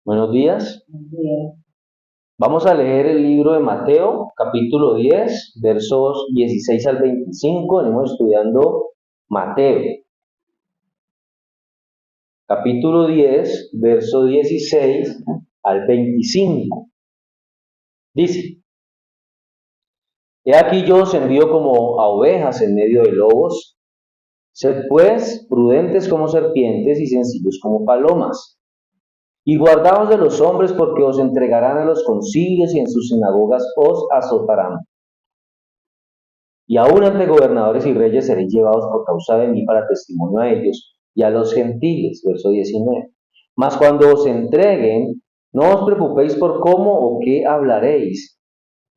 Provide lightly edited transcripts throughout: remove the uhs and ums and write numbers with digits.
Buenos días. Bien. Vamos a leer el libro de Mateo, capítulo 10, versos 16 al 25. Venimos estudiando Mateo, capítulo 10, verso 16 al 25. Dice: He aquí yo os envío como a ovejas en medio de lobos. Sed pues prudentes como serpientes y sencillos como palomas. Y guardaos de los hombres, porque os entregarán a los concilios y en sus sinagogas os azotarán. Y aún ante gobernadores y reyes seréis llevados por causa de mí para testimonio a ellos y a los gentiles. Verso 19. Mas cuando os entreguen, no os preocupéis por cómo o qué hablaréis,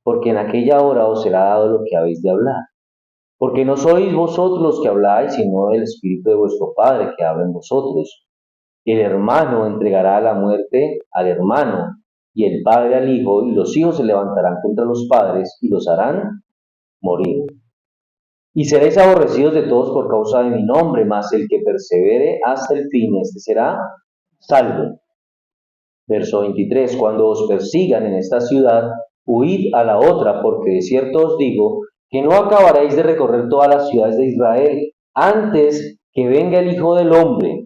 porque en aquella hora os será dado lo que habéis de hablar. Porque no sois vosotros los que habláis, sino el Espíritu de vuestro Padre que habla en vosotros. El hermano entregará a la muerte al hermano, y el padre al hijo, y los hijos se levantarán contra los padres y los harán morir. Y seréis aborrecidos de todos por causa de mi nombre, mas el que persevere hasta el fin, este será salvo. Verso 23. Cuando os persigan en esta ciudad, huid a la otra, porque de cierto os digo que no acabaréis de recorrer todas las ciudades de Israel antes que venga el Hijo del Hombre.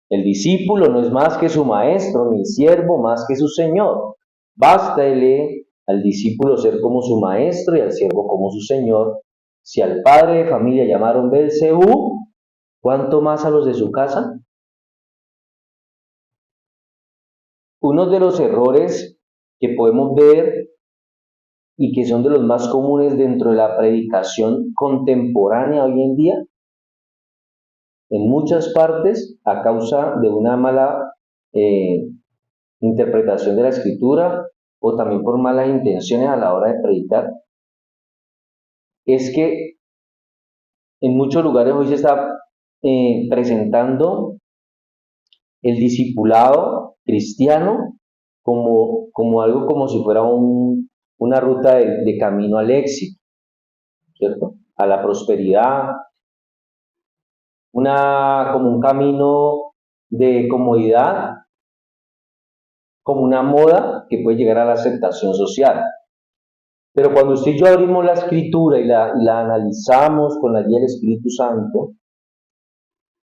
El discípulo no es más que su maestro, ni el siervo más que su señor. Bástale al discípulo ser como su maestro y al siervo como su señor. Si al padre de familia llamaron Belcebú, ¿cuánto más a los de su casa? Uno de los errores que podemos ver y que son de los más comunes dentro de la predicación contemporánea hoy en día, en muchas partes, a causa de una mala eh, interpretación de la escritura o también por malas intenciones a la hora de predicar, es que en muchos lugares hoy se está presentando el discipulado cristiano como algo como si fuera una ruta de camino al éxito, ¿cierto? A la prosperidad, como un camino de comodidad, como una moda que puede llegar a la aceptación social. Pero cuando usted y yo abrimos la escritura y la analizamos con la guía del Espíritu Santo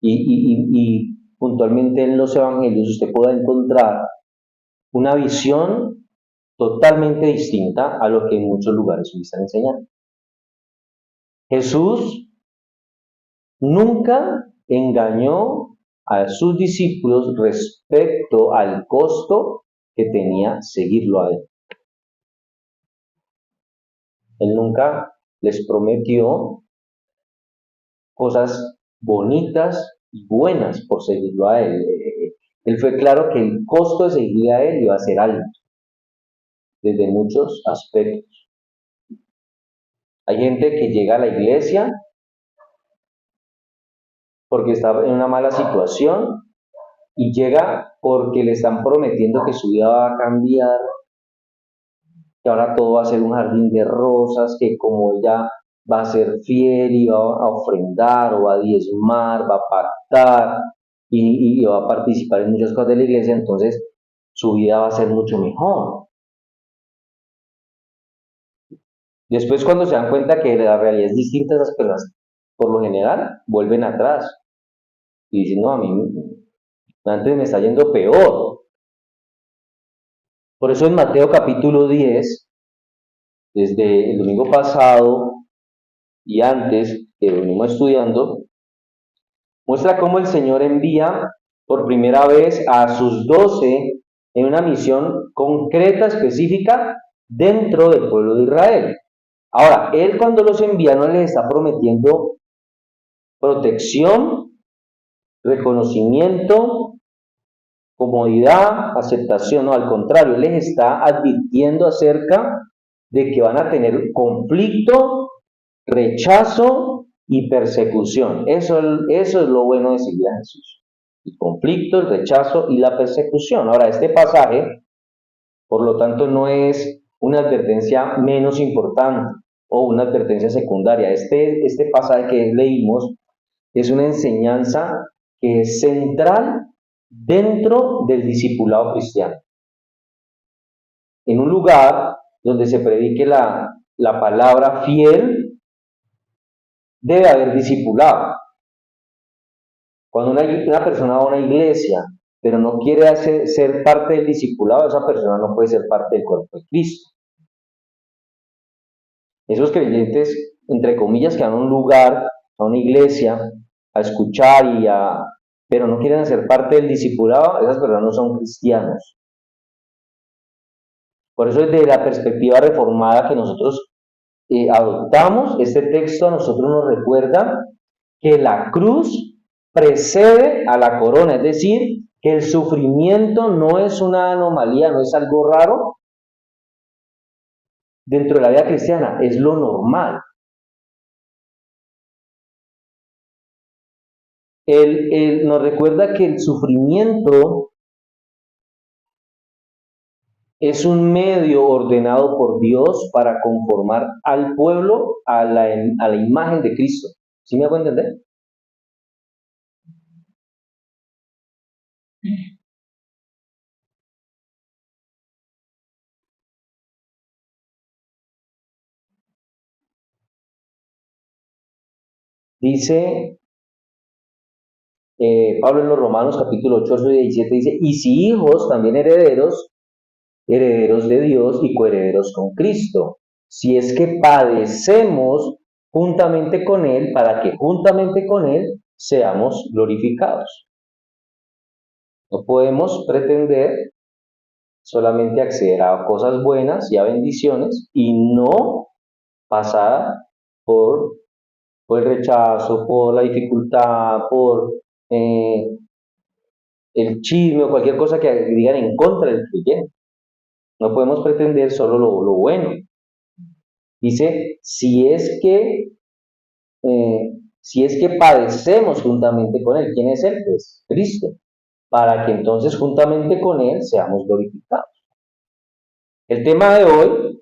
y puntualmente en los evangelios, usted pueda encontrar una visión totalmente distinta a lo que en muchos lugares hoy están enseñando. Jesús nunca engañó a sus discípulos respecto al costo que tenía seguirlo a él. Él nunca les prometió cosas bonitas y buenas por seguirlo a él. Él fue claro que el costo de seguir a él iba a ser alto, desde muchos aspectos. Hay gente que llega a la iglesia porque está en una mala situación y llega porque le están prometiendo que su vida va a cambiar, que ahora todo va a ser un jardín de rosas, que como ella va a ser fiel y va a ofrendar o va a diezmar, va a pactar y va a participar en muchas cosas de la iglesia, entonces su vida va a ser mucho mejor. Después cuando se dan cuenta que la realidad es distinta, esas personas por lo general vuelven atrás y dicen, no, a mí antes me está yendo peor. Por eso en Mateo capítulo 10, desde el domingo pasado y antes que lo venimos estudiando, muestra cómo el Señor envía por primera vez a sus 12 en una misión concreta, específica, dentro del pueblo de Israel. Ahora, Él cuando los envía no les está prometiendo protección, reconocimiento, comodidad, aceptación, no, al contrario, Él les está advirtiendo acerca de que van a tener conflicto, rechazo y persecución. Eso es lo bueno de seguir a Jesús. El conflicto, el rechazo y la persecución. Ahora, este pasaje, por lo tanto, no es una advertencia menos importante o una advertencia secundaria. Este pasaje que leímos es una enseñanza que es central dentro del discipulado cristiano. en un lugar donde se predique la palabra fiel, debe haber discipulado. Cuando una persona va a una iglesia, pero no quiere ser parte del discipulado, esa persona no puede ser parte del cuerpo de Cristo. Esos creyentes, entre comillas, que van a un lugar, a una iglesia, a escuchar pero no quieren ser parte del discipulado, esas personas no son cristianos. Por eso, desde la perspectiva reformada que nosotros adoptamos, este texto a nosotros nos recuerda que la cruz precede a la corona, es decir, que el sufrimiento no es una anomalía, no es algo raro dentro de la vida cristiana, es lo normal. Nos recuerda que el sufrimiento es un medio ordenado por Dios para conformar al pueblo a la imagen de Cristo. ¿Sí me hago entender? Dice Pablo en los Romanos capítulo 8, verso 17, dice, y si hijos, también herederos, herederos de Dios y coherederos con Cristo, si es que padecemos juntamente con Él, para que juntamente con Él seamos glorificados. No podemos pretender solamente acceder a cosas buenas y a bendiciones y no pasar por el rechazo, por la dificultad, por el chisme o cualquier cosa que digan en contra del creyente. No podemos pretender solo lo bueno. Dice, si es que padecemos juntamente con Él. ¿Quién es Él? Pues Cristo. Para que entonces juntamente con Él seamos glorificados. El tema de hoy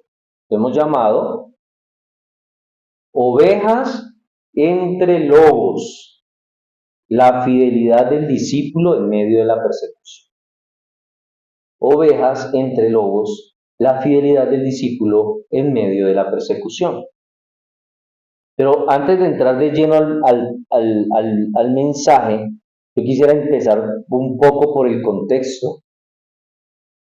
lo hemos llamado ovejas entre lobos, la fidelidad del discípulo en medio de la persecución. Ovejas entre lobos, la fidelidad del discípulo en medio de la persecución. Pero antes de entrar de lleno al mensaje, yo quisiera empezar un poco por el contexto.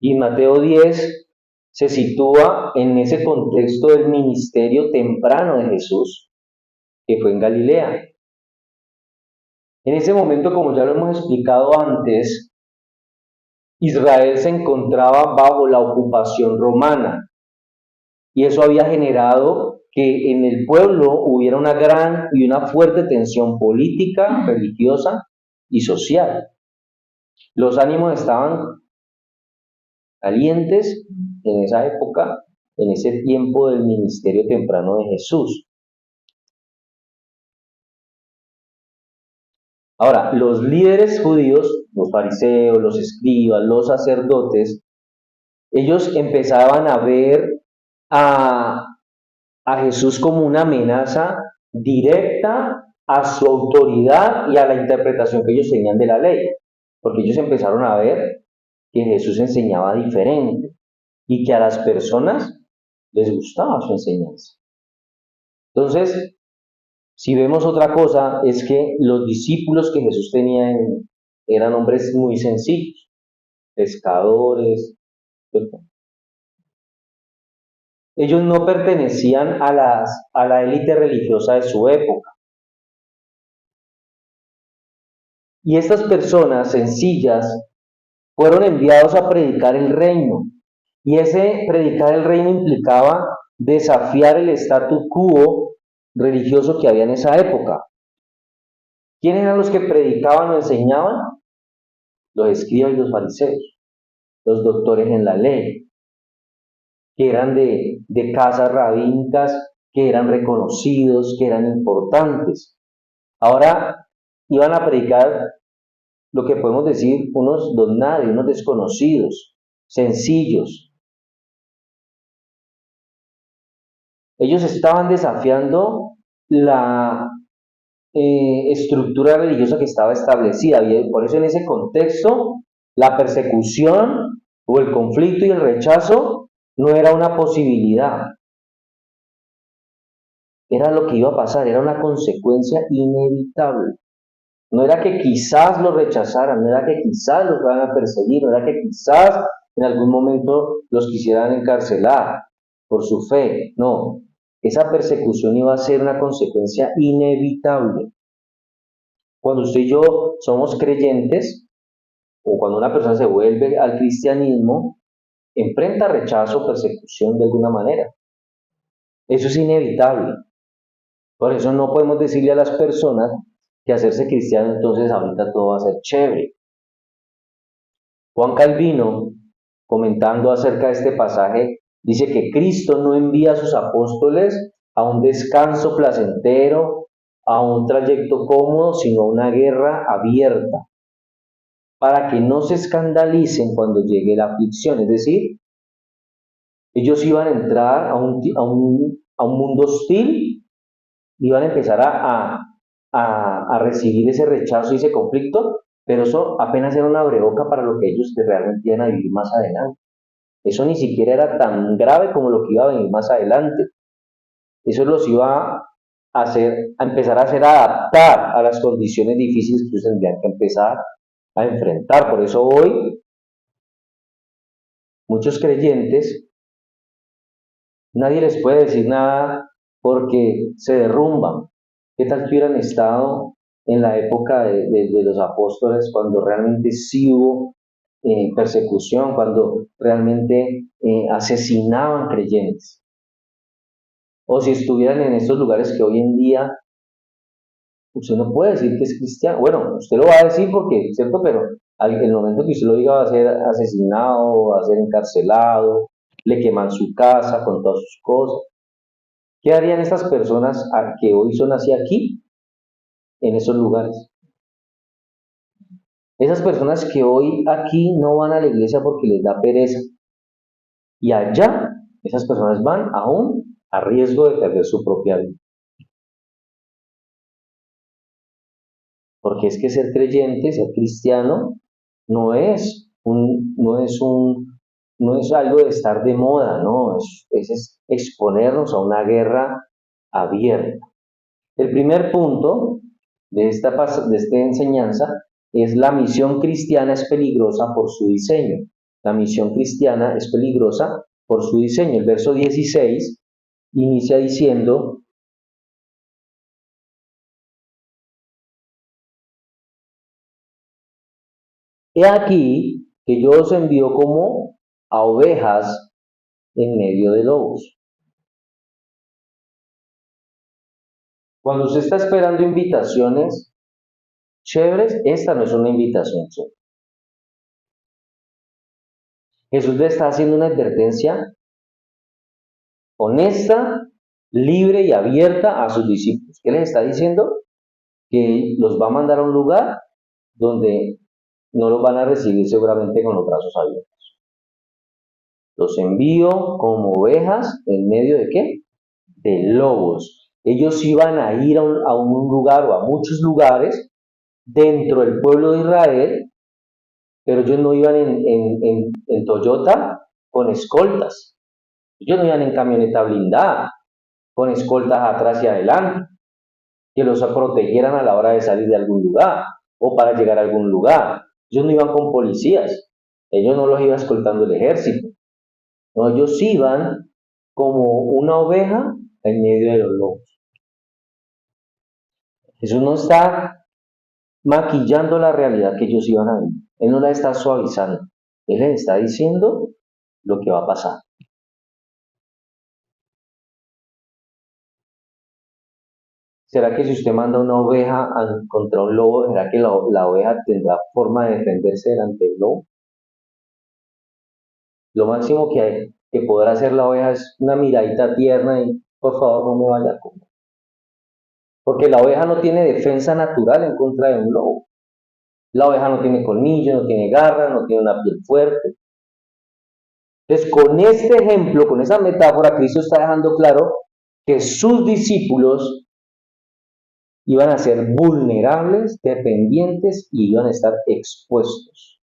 Y Mateo 10 se sitúa en ese contexto del ministerio temprano de Jesús, que fue en Galilea. En ese momento, como ya lo hemos explicado antes, Israel se encontraba bajo la ocupación romana y eso había generado que en el pueblo hubiera una gran y una fuerte tensión política, religiosa y social. Los ánimos estaban calientes en esa época, en ese tiempo del ministerio temprano de Jesús. Ahora, los líderes judíos, los fariseos, los escribas, los sacerdotes, ellos empezaban a ver a Jesús como una amenaza directa a su autoridad y a la interpretación que ellos tenían de la ley, porque ellos empezaron a ver que Jesús enseñaba diferente y que a las personas les gustaba su enseñanza. Entonces, si vemos otra cosa, es que los discípulos que Jesús tenía eran hombres muy sencillos, pescadores. Ellos no pertenecían a la élite religiosa de su época. Y estas personas sencillas fueron enviados a predicar el reino. Y ese predicar el reino implicaba desafiar el statu quo religioso que había en esa época. ¿Quiénes eran los que predicaban o enseñaban? Los escribas y los fariseos, los doctores en la ley, que eran de casas rabínicas, que eran reconocidos, que eran importantes. Ahora iban a predicar lo que podemos decir unos don nadie, unos desconocidos, sencillos. Ellos estaban desafiando la estructura religiosa que estaba establecida, y por eso en ese contexto la persecución o el conflicto y el rechazo no era una posibilidad, era lo que iba a pasar, era una consecuencia inevitable. No era que quizás lo rechazaran, no era que quizás los van a perseguir, no era que quizás en algún momento los quisieran encarcelar por su fe, no. Esa persecución iba a ser una consecuencia inevitable. Cuando usted y yo somos creyentes, o cuando una persona se vuelve al cristianismo, enfrenta rechazo, persecución de alguna manera. Eso es inevitable. Por eso no podemos decirle a las personas que hacerse cristiano entonces ahorita todo va a ser chévere. Juan Calvino, comentando acerca de este pasaje, dice que Cristo no envía a sus apóstoles a un descanso placentero, a un trayecto cómodo, sino a una guerra abierta, para que no se escandalicen cuando llegue la aflicción. Es decir, ellos iban a entrar a un mundo hostil, iban a empezar a recibir ese rechazo y ese conflicto, pero eso apenas era una abreoca para lo que ellos realmente iban a vivir más adelante. Eso ni siquiera era tan grave como lo que iba a venir más adelante. Eso los iba a empezar a hacer adaptar a las condiciones difíciles que ellos tendrían que empezar a enfrentar. Por eso hoy muchos creyentes, nadie les puede decir nada porque se derrumban. ¿Qué tal que hubieran estado en la época de los apóstoles cuando realmente sí hubo persecución, cuando realmente asesinaban creyentes? O si estuvieran en estos lugares que hoy en día usted no puede decir que es cristiano. Bueno, usted lo va a decir porque, ¿cierto? Pero el momento que usted lo diga va a ser asesinado, va a ser encarcelado, le queman su casa con todas sus cosas. ¿Qué harían estas personas que hoy son así aquí, en esos lugares? Esas personas que hoy aquí no van a la iglesia porque les da pereza y allá esas personas van aún a riesgo de perder su propia vida. Porque es que ser creyente, ser cristiano, no es no es algo de estar de moda, no, es exponernos a una guerra abierta. El primer punto de esta enseñanza es: la misión cristiana es peligrosa por su diseño. La misión cristiana es peligrosa por su diseño. El verso 16 inicia diciendo: he aquí que yo os envío como a ovejas en medio de lobos. Cuando usted está esperando invitaciones chéveres, esta no es una invitación chévere. Jesús le está haciendo una advertencia honesta, libre y abierta a sus discípulos. ¿Qué les está diciendo? Que los va a mandar a un lugar donde no los van a recibir seguramente con los brazos abiertos. Los envío como ovejas en medio de ¿qué? De lobos. Ellos iban a ir a un lugar o a muchos lugares dentro del pueblo de Israel, pero ellos no iban en Toyota con escoltas. Ellos no iban en camioneta blindada, con escoltas atrás y adelante, que los protegieran a la hora de salir de algún lugar o para llegar a algún lugar. Ellos no iban con policías, ellos no los iba escoltando el ejército. No, ellos iban como una oveja en medio de los lobos. Jesús no está maquillando la realidad que ellos iban a vivir. Él no la está suavizando. Él les está diciendo lo que va a pasar. ¿Será que si usted manda una oveja contra un lobo, será que la oveja tendrá forma de defenderse delante del lobo? Lo máximo que podrá hacer la oveja es una miradita tierna y por favor no me vaya a comer. Porque la oveja no tiene defensa natural en contra de un lobo. La oveja no tiene colmillos, no tiene garras, no tiene una piel fuerte. Entonces, con este ejemplo, con esa metáfora, Cristo está dejando claro que sus discípulos iban a ser vulnerables, dependientes y iban a estar expuestos.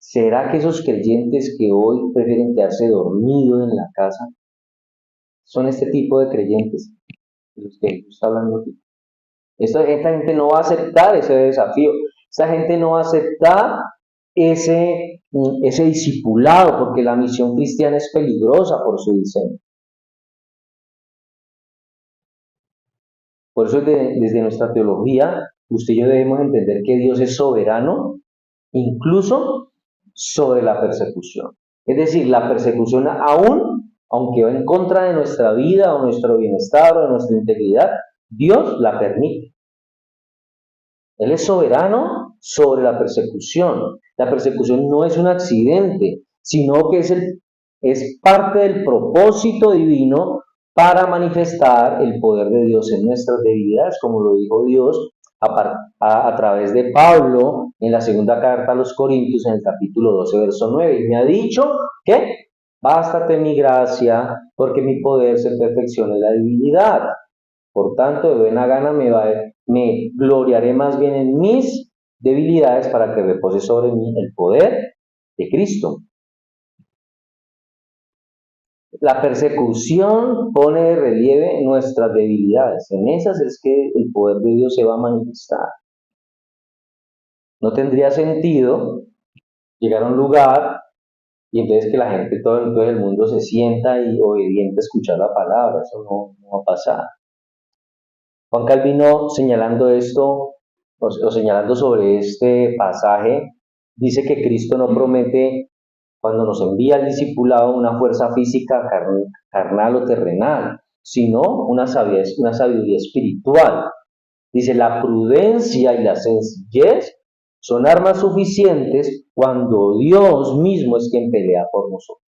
¿Será que esos creyentes que hoy prefieren quedarse dormidos en la casa son este tipo de creyentes de los que Jesús está hablando aquí? Esta gente no va a aceptar ese desafío. Esta gente no va a aceptar ese discipulado, porque la misión cristiana es peligrosa por su diseño. Por eso desde nuestra teología, usted y yo debemos entender que Dios es soberano, incluso sobre la persecución. Es decir, la persecución aún, aunque va en contra de nuestra vida o nuestro bienestar o de nuestra integridad, Dios la permite. Él es soberano sobre la persecución. La persecución no es un accidente, sino que es parte del propósito divino para manifestar el poder de Dios en nuestras debilidades, como lo dijo Dios a través de Pablo en la segunda carta a los Corintios, en el capítulo 12, verso 9. Y me ha dicho que bástate mi gracia, porque mi poder se perfecciona en la debilidad. Por tanto, de buena gana me gloriaré más bien en mis debilidades para que repose sobre mí el poder de Cristo. La persecución pone de relieve nuestras debilidades. En esas es que el poder de Dios se va a manifestar. No tendría sentido llegar a un lugar y entonces que la gente, todo el mundo se sienta y obediente a escuchar la palabra. Eso no va a pasar. Juan Calvino, señalando esto o señalando sobre este pasaje, dice que Cristo no promete, cuando nos envía al discipulado, una fuerza física carnal o terrenal, sino una sabiduría espiritual. Dice, la prudencia y la sencillez son armas suficientes cuando Dios mismo es quien pelea por nosotros.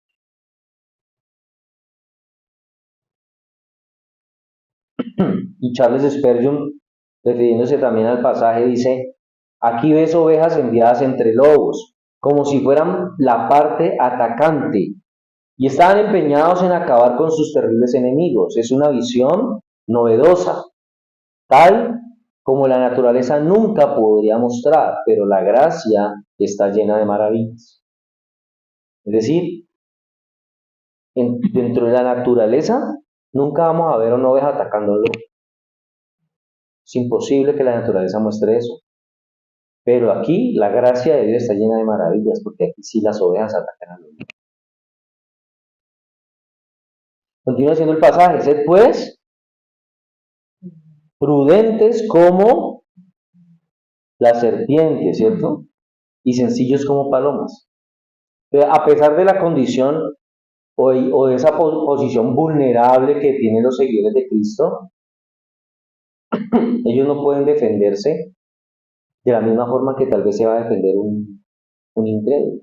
Y Charles Spurgeon, refiriéndose también al pasaje, dice, aquí ves ovejas enviadas entre lobos, como si fueran la parte atacante, y estaban empeñados en acabar con sus terribles enemigos. Es una visión novedosa, tal como la naturaleza nunca podría mostrar, pero la gracia está llena de maravillas. Es decir, dentro de la naturaleza nunca vamos a ver a una oveja atacando a un lobo. Es imposible que la naturaleza muestre eso. Pero aquí la gracia de Dios está llena de maravillas, porque aquí sí las ovejas atacan a los lobos. Continúa diciendo el pasaje, sed pues prudentes como las serpientes, ¿cierto? Y sencillos como palomas. Pero a pesar de la condición o de esa posición vulnerable que tienen los seguidores de Cristo, ellos no pueden defenderse de la misma forma que tal vez se va a defender un incrédulo.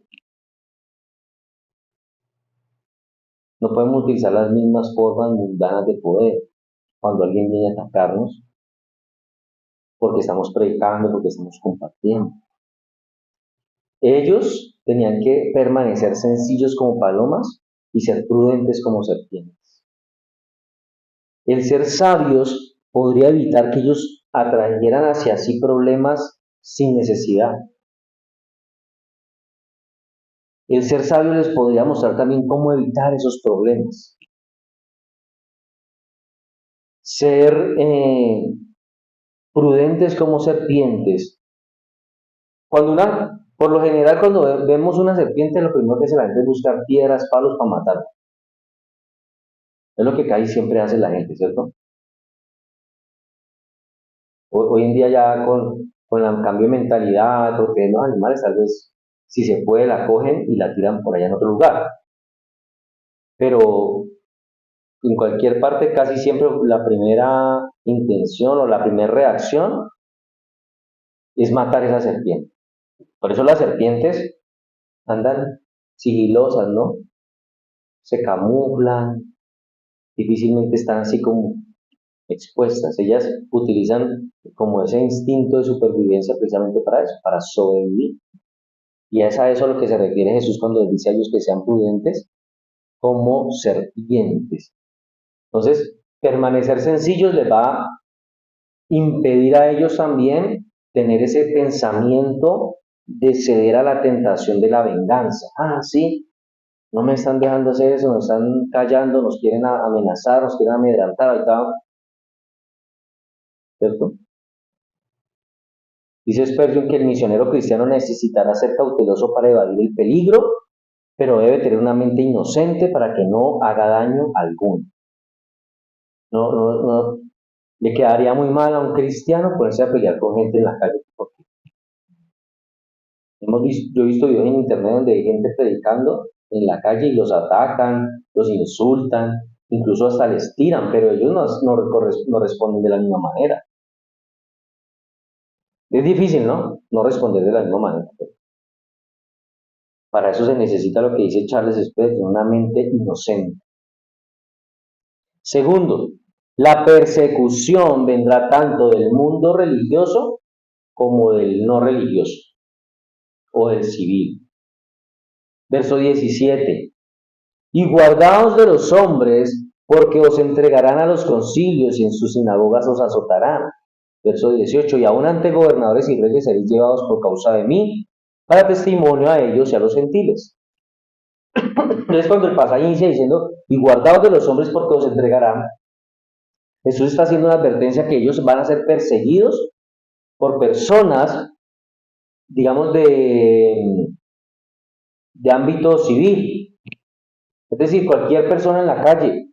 No podemos utilizar las mismas formas mundanas de poder cuando alguien viene a atacarnos, porque estamos predicando, porque estamos compartiendo. Ellos tenían que permanecer sencillos como palomas y ser prudentes como serpientes. El ser sabios podría evitar que ellos atrajeran hacia sí problemas sin necesidad. El ser sabio les podría mostrar también cómo evitar esos problemas. Ser prudentes como serpientes. Por lo general, cuando vemos una serpiente, lo primero que hace la gente es buscar piedras, palos para matarla. Es lo que casi siempre hace la gente, ¿cierto? Hoy en día ya con el cambio de mentalidad, porque los animales tal vez, si se puede, la cogen y la tiran por allá en otro lugar. Pero en cualquier parte, casi siempre la primera intención o la primera reacción es matar esa serpiente. Por eso las serpientes andan sigilosas, ¿no? Se camuflan, difícilmente están así como expuestas. Ellas utilizan como ese instinto de supervivencia precisamente para eso, para sobrevivir. Y es a eso a lo que se refiere Jesús cuando dice a ellos que sean prudentes como serpientes. Entonces, permanecer sencillos les va a impedir a ellos también tener ese pensamiento de ceder a la tentación de la venganza. Ah, sí, no me están dejando hacer eso, nos están callando, nos quieren amenazar, nos quieren amedrentar, ahorita, ¿cierto? Dice Spurgeon que el misionero cristiano necesitará ser cauteloso para evadir el peligro, pero debe tener una mente inocente para que no haga daño alguno. No, le quedaría muy mal a un cristiano ponerse a pelear con gente en la calle. Porque yo he visto videos en internet donde hay gente predicando en la calle y los atacan, los insultan, incluso hasta les tiran, pero ellos no responden de la misma manera. Es difícil, ¿no? No responder de la misma manera. Para eso se necesita lo que dice Charles Spurgeon, una mente inocente. Segundo, la persecución vendrá tanto del mundo religioso como del no religioso o del civil. Verso 17. Y guardaos de los hombres, porque os entregarán a los concilios y en sus sinagogas os azotarán. Verso 18. Y aún ante gobernadores y reyes seréis llevados por causa de mí, para testimonio a ellos y a los gentiles. Entonces cuando el pasaje inicia diciendo, y guardaos de los hombres porque os entregarán, Jesús está haciendo una advertencia que ellos van a ser perseguidos por personas, digamos, de ámbito civil. Es decir, cualquier persona en la calle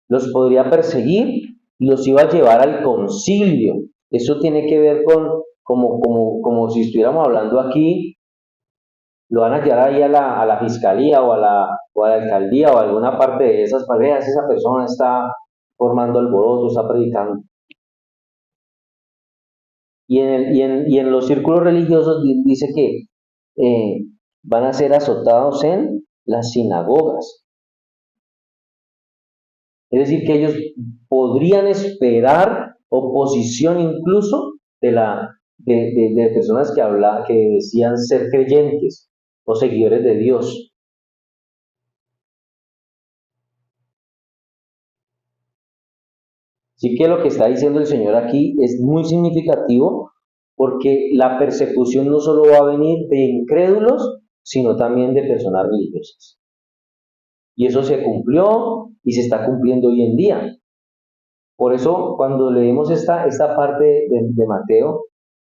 los podría perseguir y los iba a llevar al concilio. Eso tiene que ver con, como si estuviéramos hablando aquí, lo van a llevar ahí a la fiscalía o a la alcaldía o a alguna parte de esas parejas. Esa persona está formando alboroto, está predicando. Y en los círculos religiosos dice que van a ser azotados en las sinagogas. Es decir, que ellos podrían esperar oposición incluso de personas que decían ser creyentes o seguidores de Dios. Así que lo que está diciendo el Señor aquí es muy significativo porque la persecución no solo va a venir de incrédulos, sino también de personas religiosas. Y eso se cumplió y se está cumpliendo hoy en día. Por eso, cuando leemos esta parte de Mateo,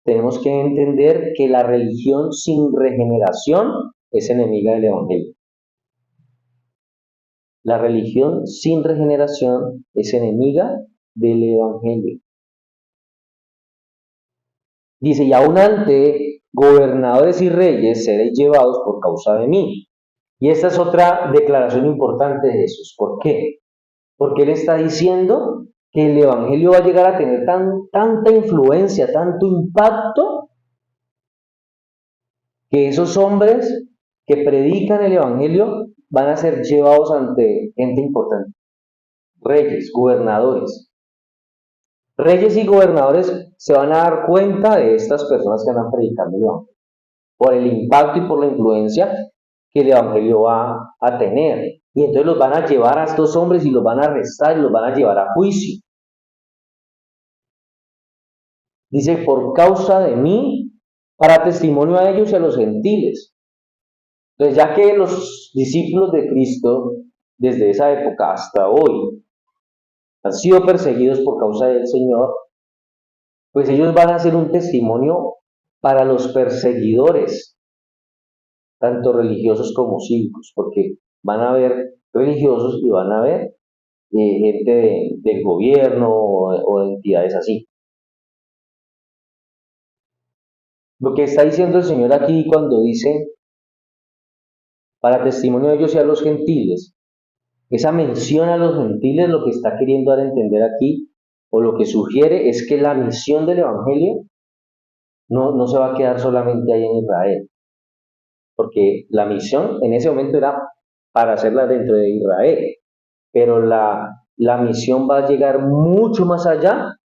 tenemos que entender que la religión sin regeneración es enemiga del Evangelio. La religión sin regeneración es enemiga del Evangelio. Dice, y aún ante gobernadores y reyes seréis llevados por causa de mí. Y esta es otra declaración importante de Jesús. ¿Por qué? Porque Él está diciendo que el Evangelio va a llegar a tener tanta influencia, tanto impacto, que esos hombres que predican el Evangelio van a ser llevados ante gente importante. Reyes, gobernadores. Reyes y gobernadores se van a dar cuenta de estas personas que andan predicando el Evangelio, por el impacto y por la influencia que el Evangelio va a tener. Y entonces los van a llevar a estos hombres y los van a arrestar y los van a llevar a juicio. Dice, por causa de mí, para testimonio a ellos y a los gentiles. Entonces, ya que los discípulos de Cristo, desde esa época hasta hoy, han sido perseguidos por causa del Señor, pues ellos van a ser un testimonio para los perseguidores, tanto religiosos como cívicos, porque van a haber religiosos y van a haber gente del gobierno o de entidades así. Lo que está diciendo el Señor aquí cuando dice, para testimonio de ellos y a los gentiles, esa mención a los gentiles lo que está queriendo dar a entender aquí, o lo que sugiere, es que la misión del Evangelio no se va a quedar solamente ahí en Israel, porque la misión en ese momento era para hacerla dentro de Israel, pero la misión va a llegar mucho más allá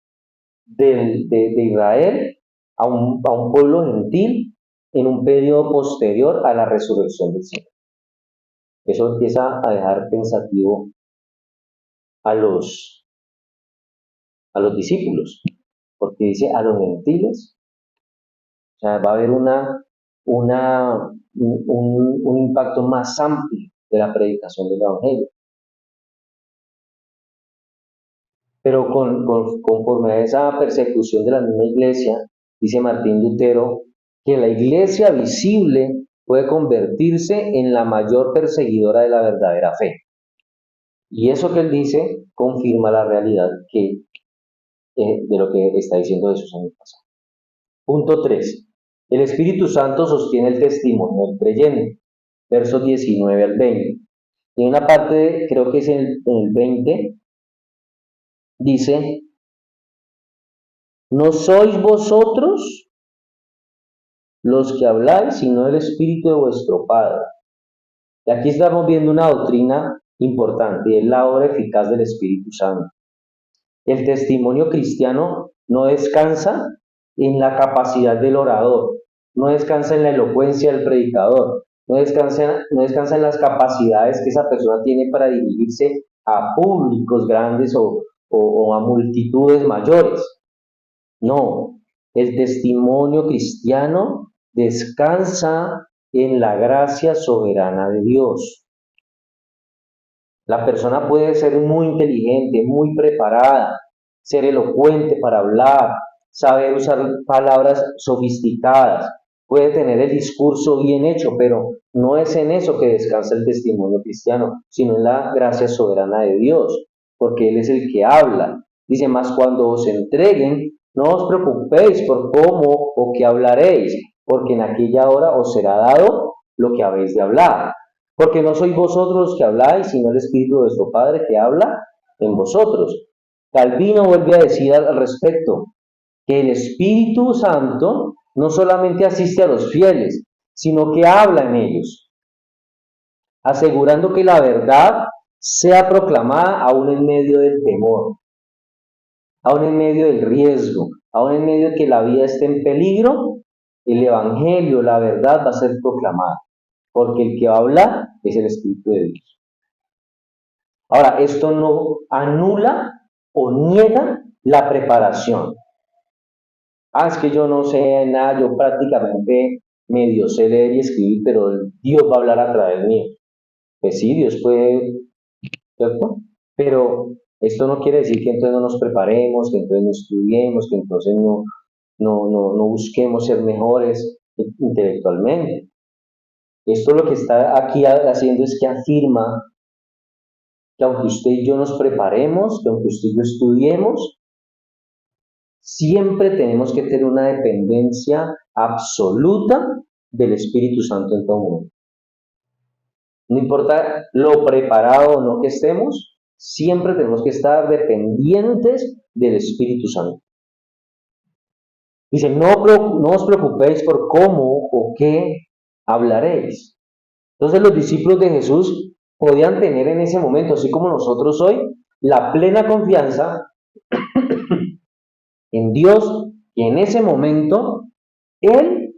de Israel a un pueblo gentil en un periodo posterior a la resurrección del Señor. Eso empieza a dejar pensativo a los discípulos, porque dice a los gentiles, o sea, va a haber un impacto más amplio de la predicación del Evangelio. Pero conforme a esa persecución de la misma iglesia, dice Martín Lutero, que la iglesia visible puede convertirse en la mayor perseguidora de la verdadera fe. Y eso que él dice confirma la realidad de lo que está diciendo Jesús en el pasado. Punto 3. El Espíritu Santo sostiene el testimonio del creyente. Versos 19 al 20. Y en una parte, creo que es en el 20, dice, no sois vosotros los que habláis, sino el Espíritu de vuestro Padre. Y aquí estamos viendo una doctrina importante, y es la obra eficaz del Espíritu Santo. El testimonio cristiano no descansa en la capacidad del orador, no descansa en la elocuencia del predicador, no descansa en las capacidades que esa persona tiene para dirigirse a públicos grandes o a multitudes mayores. No, el testimonio cristiano descansa en la gracia soberana de Dios. La persona puede ser muy inteligente, muy preparada, ser elocuente para hablar, saber usar palabras sofisticadas, puede tener el discurso bien hecho, pero no es en eso que descansa el testimonio cristiano, sino en la gracia soberana de Dios, porque Él es el que habla. Dice más, cuando os entreguen, no os preocupéis por cómo o qué hablaréis, porque en aquella hora os será dado lo que habéis de hablar. Porque no sois vosotros los que habláis, sino el Espíritu de vuestro Padre que habla en vosotros. Calvino vuelve a decir al respecto que el Espíritu Santo no solamente asiste a los fieles, sino que habla en ellos, asegurando que la verdad sea proclamada aún en medio del temor, aún en medio del riesgo, aún en medio de que la vida esté en peligro, el Evangelio, la verdad va a ser proclamada, porque el que va a hablar es el Espíritu de Dios. Ahora, esto no anula o niega la preparación. Es que yo no sé nada, yo prácticamente medio sé leer y escribir, pero Dios va a hablar a través mío. Pues sí, Dios puede, ¿cierto? Pero esto no quiere decir que entonces no nos preparemos, que entonces no estudiemos, que entonces no busquemos ser mejores intelectualmente. Esto lo que está aquí haciendo es que afirma que aunque usted y yo nos preparemos, que aunque usted y yo estudiemos, siempre tenemos que tener una dependencia absoluta del Espíritu Santo en todo momento. No importa lo preparado o no que estemos, siempre tenemos que estar dependientes del Espíritu Santo. Dice, no os preocupéis por cómo o qué hablaréis. Entonces los discípulos de Jesús podían tener en ese momento, así como nosotros hoy, la plena confianza en Dios, y en ese momento Él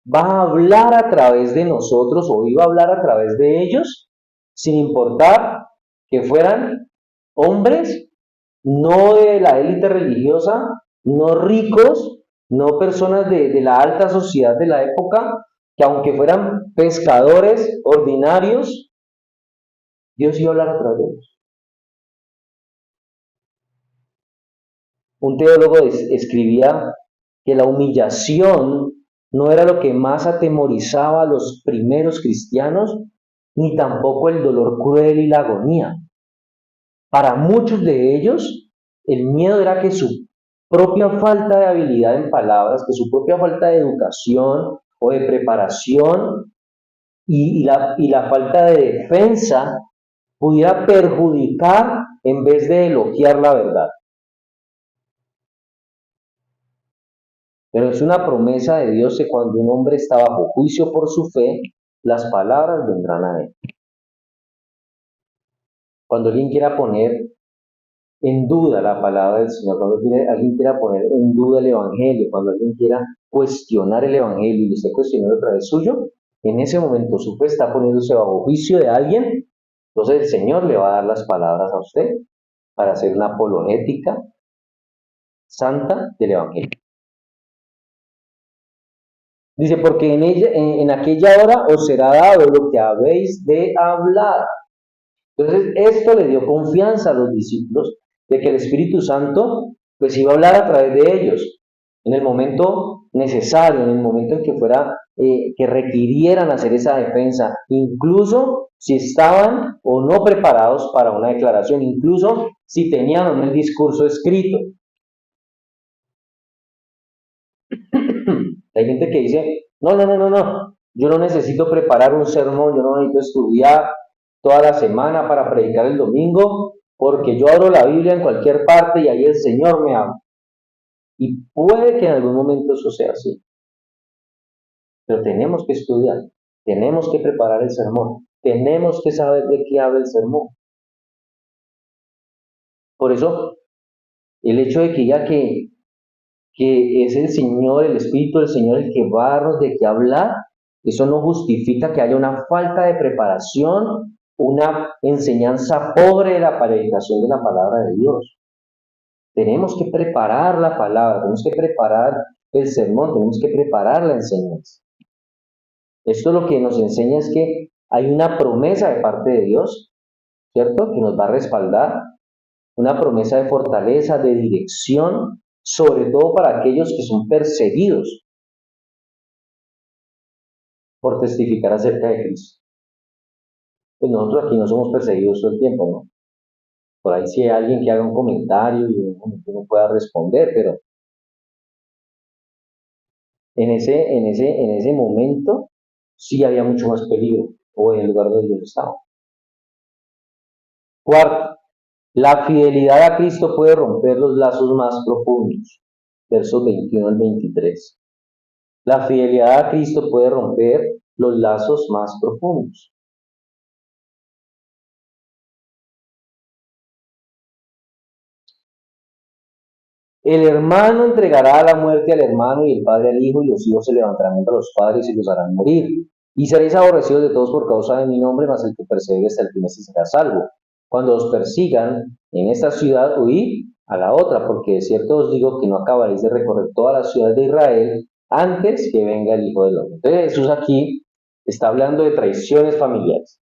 va a hablar a través de nosotros o iba a hablar a través de ellos, sin importar que fueran hombres no de la élite religiosa, no ricos, no personas de la alta sociedad de la época, que aunque fueran pescadores ordinarios, Dios iba a hablar a través de ellos. Un teólogo escribía que la humillación no era lo que más atemorizaba a los primeros cristianos, ni tampoco el dolor cruel y la agonía. Para muchos de ellos, el miedo era que su propia falta de habilidad en palabras, que su propia falta de educación o de preparación y la falta de defensa pudiera perjudicar en vez de elogiar la verdad. Pero es una promesa de Dios que cuando un hombre está bajo juicio por su fe, las palabras vendrán a él. Cuando alguien quiera poner en duda la palabra del Señor, cuando alguien quiera poner en duda el Evangelio, cuando alguien quiera cuestionar el Evangelio y lo esté cuestionando a través suyo, en ese momento su fe está poniéndose bajo juicio de alguien, entonces el Señor le va a dar las palabras a usted para hacer una apologética santa del Evangelio. Dice, porque en aquella hora os será dado lo que habéis de hablar. Entonces, esto le dio confianza a los discípulos de que el Espíritu Santo pues iba a hablar a través de ellos en el momento necesario, en el momento en que fuera, que requirieran hacer esa defensa, incluso si estaban o no preparados para una declaración, incluso si tenían o no el discurso escrito. Hay gente que dice, no, yo no necesito preparar un sermón, yo no necesito estudiar toda la semana para predicar el domingo, porque yo abro la Biblia en cualquier parte y ahí el Señor me habla. Y puede que en algún momento eso sea así, pero tenemos que estudiar, tenemos que preparar el sermón, tenemos que saber de qué habla el sermón. Por eso, el hecho de que ya que es el Señor, el Espíritu del Señor el que va a darnos de qué hablar, eso no justifica que haya una falta de preparación, una enseñanza pobre de la predicación de la palabra de Dios. Tenemos que preparar la palabra, tenemos que preparar el sermón, tenemos que preparar la enseñanza. Esto lo que nos enseña es que hay una promesa de parte de Dios, ¿cierto? Que nos va a respaldar, una promesa de fortaleza, de dirección, sobre todo para aquellos que son perseguidos por testificar acerca de Cristo. Pues nosotros aquí no somos perseguidos todo el tiempo, ¿no? Por ahí sí hay alguien que haga un comentario y uno pueda responder, pero en ese momento sí había mucho más peligro, o en el lugar donde yo estaba. Cuarto, la fidelidad a Cristo puede romper los lazos más profundos. Versos 21 al 23. La fidelidad a Cristo puede romper los lazos más profundos. El hermano entregará a la muerte al hermano y el padre al hijo, y los hijos se levantarán contra los padres y los harán morir. Y seréis aborrecidos de todos por causa de mi nombre, mas el que persevere hasta el fin ese será salvo. Cuando os persigan en esta ciudad, huid a la otra, porque de cierto os digo que no acabaréis de recorrer todas las ciudades de Israel antes que venga el Hijo del Hombre. Entonces Jesús aquí está hablando de traiciones familiares,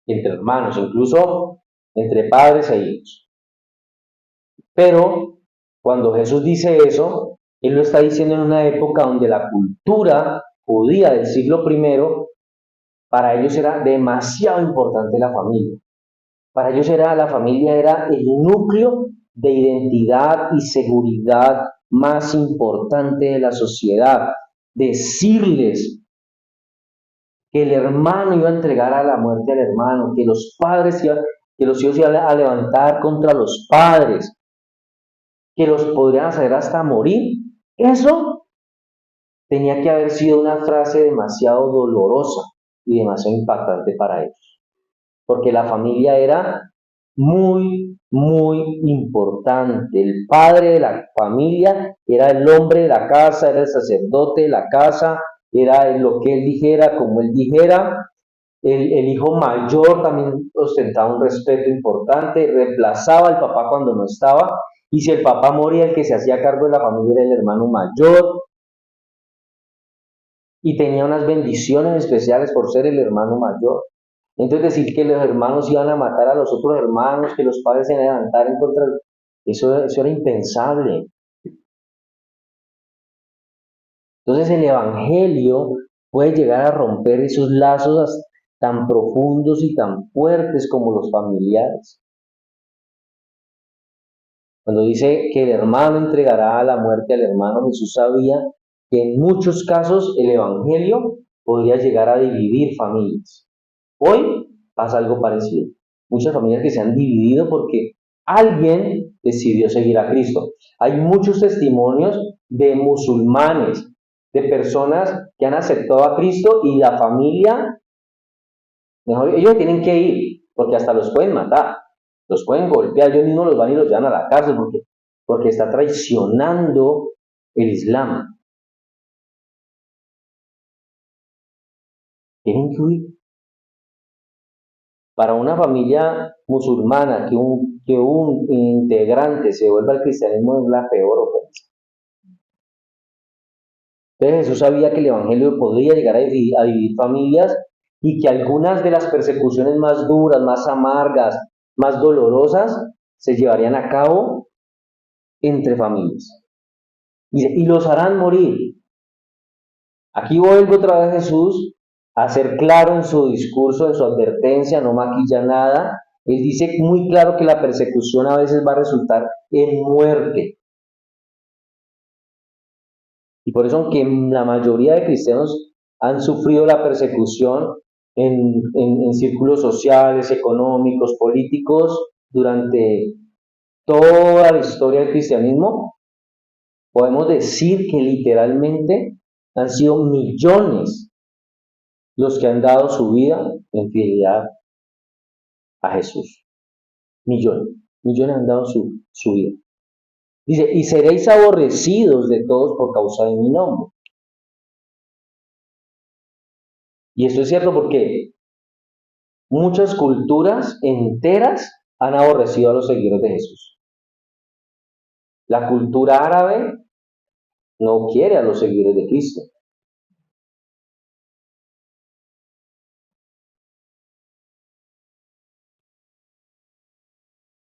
entre hermanos, incluso entre padres e hijos. Pero cuando Jesús dice eso, Él lo está diciendo en una época donde la cultura judía del siglo I, para ellos era demasiado importante la familia. Para ellos la familia era el núcleo de identidad y seguridad más importante de la sociedad. Decirles que el hermano iba a entregar a la muerte al hermano, que los hijos iban a levantar contra los padres, que los podrían hacer hasta morir. Eso tenía que haber sido una frase demasiado dolorosa y demasiado impactante para ellos, porque la familia era muy, muy importante. El padre de la familia era el hombre de la casa, era el sacerdote de la casa, era lo que él dijera, como él dijera. El hijo mayor también ostentaba un respeto importante, reemplazaba al papá cuando no estaba, y si el papá moría, el que se hacía cargo de la familia era el hermano mayor, y tenía unas bendiciones especiales por ser el hermano mayor. Entonces decir que los hermanos iban a matar a los otros hermanos, que los padres se iban a levantar en contra, eso era impensable. Entonces el Evangelio puede llegar a romper esos lazos tan profundos y tan fuertes como los familiares. Cuando dice que el hermano entregará a la muerte al hermano, Jesús sabía que en muchos casos el Evangelio podría llegar a dividir familias. Hoy pasa algo parecido. Muchas familias que se han dividido porque alguien decidió seguir a Cristo. Hay muchos testimonios de musulmanes, de personas que han aceptado a Cristo y la familia, mejor, ellos tienen que ir porque hasta los pueden matar, los pueden golpear, ellos mismos los van y los llevan a la cárcel porque está traicionando el Islam. Tienen que huir. Para una familia musulmana que un integrante se vuelva al cristianismo es la peor ofensa. Entonces Jesús sabía que el Evangelio podría llegar a dividir familias y que algunas de las persecuciones más duras, más amargas, más dolorosas, se llevarían a cabo entre familias. Y los harán morir. Aquí vuelve otra vez Jesús a ser claro en su discurso, en su advertencia, no maquilla nada. Él dice muy claro que la persecución a veces va a resultar en muerte. Y por eso, aunque la mayoría de cristianos han sufrido la persecución en círculos sociales, económicos, políticos, durante toda la historia del cristianismo, podemos decir que literalmente han sido millones los que han dado su vida en fidelidad a Jesús. Millones, millones han dado su vida. Dice, y seréis aborrecidos de todos por causa de mi nombre. Y esto es cierto porque muchas culturas enteras han aborrecido a los seguidores de Jesús. La cultura árabe no quiere a los seguidores de Cristo.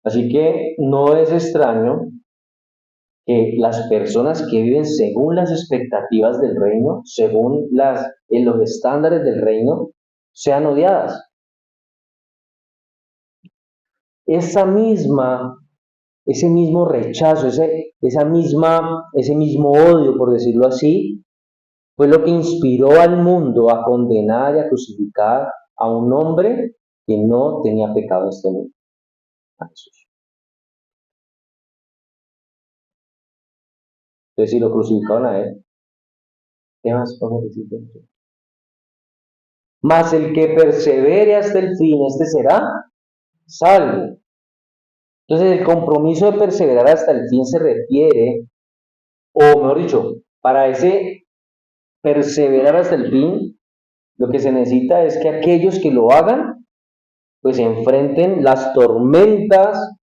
Así que no es extraño que las personas que viven según las expectativas del reino, según en los estándares del reino, sean odiadas. Esa misma, ese mismo rechazo, ese mismo odio, por decirlo así, fue lo que inspiró al mundo a condenar y a crucificar a un hombre que no tenía pecado en este mundo, a Jesús. Entonces, si lo crucificaron a él, ¿qué más podemos decir de esto? Mas el que persevere hasta el fin, este será salvo. Entonces, el compromiso de perseverar hasta el fin se refiere, o mejor dicho, para ese perseverar hasta el fin, lo que se necesita es que aquellos que lo hagan, pues enfrenten las tormentas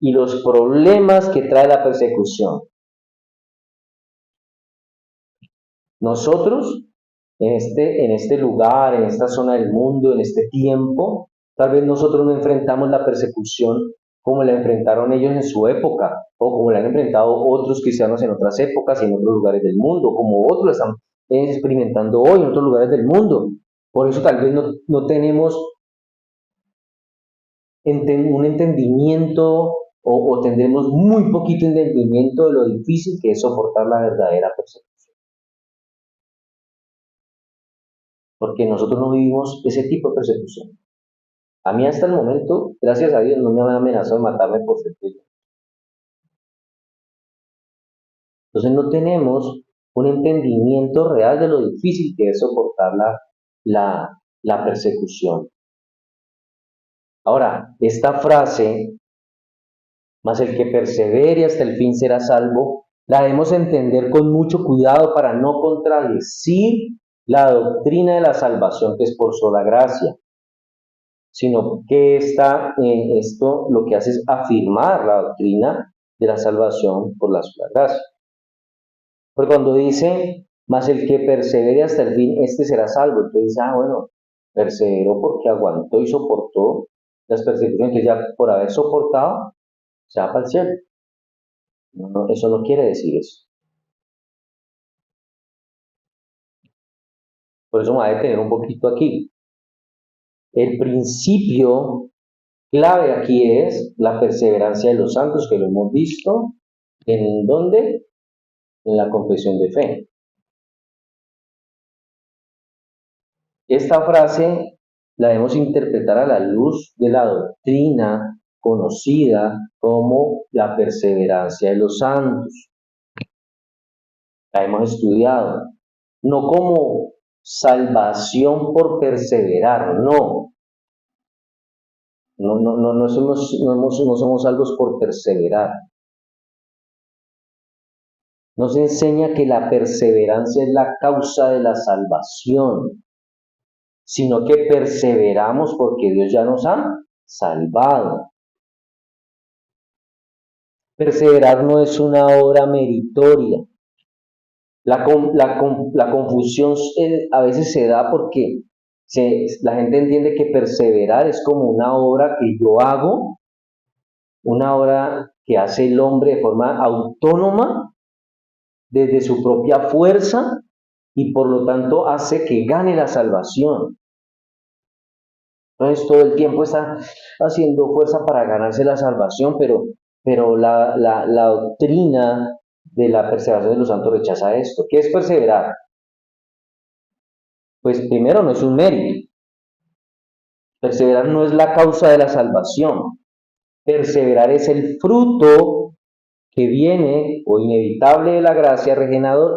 y los problemas que trae la persecución. Nosotros, en este lugar, en esta zona del mundo, en este tiempo, tal vez nosotros no enfrentamos la persecución como la enfrentaron ellos en su época, o como la han enfrentado otros cristianos en otras épocas y en otros lugares del mundo, como otros lo están experimentando hoy en otros lugares del mundo. Por eso tal vez no tenemos un entendimiento o tendremos muy poquito entendimiento de lo difícil que es soportar la verdadera persecución. Porque nosotros no vivimos ese tipo de persecución. A mí hasta el momento, gracias a Dios, no me han amenazado de matarme por ser cristiano. Entonces no tenemos un entendimiento real de lo difícil que es soportar la persecución. Ahora, esta frase, mas el que persevere hasta el fin será salvo, la debemos entender con mucho cuidado para no contradecir la doctrina de la salvación que es por sola gracia, sino que esto lo que hace es afirmar la doctrina de la salvación por la sola gracia. Porque cuando dice, mas el que persevere hasta el fin, este será salvo, entonces dice, bueno, perseveró porque aguantó y soportó las persecuciones que ya por haber soportado, se va para el cielo. No, eso no quiere decir eso. Por eso me voy a detener un poquito aquí. El principio clave aquí es la perseverancia de los santos, que lo hemos visto. ¿En dónde? En la confesión de fe. Esta frase la debemos interpretar a la luz de la doctrina conocida como la perseverancia de los santos. La hemos estudiado. No como salvación por perseverar, no. No somos salvos por perseverar. Nos enseña que la perseverancia es la causa de la salvación, sino que perseveramos porque Dios ya nos ha salvado. Perseverar no es una obra meritoria. La confusión a veces se da porque la gente entiende que perseverar es como una obra que yo hago, una obra que hace el hombre de forma autónoma, desde su propia fuerza, y por lo tanto hace que gane la salvación. Entonces todo el tiempo está haciendo fuerza para ganarse la salvación, pero la doctrina de la perseveración de los santos rechaza esto. ¿Qué es perseverar? Pues primero no es un mérito. Perseverar no es la causa de la salvación. Perseverar es el fruto que viene o inevitable de la gracia regeneradora.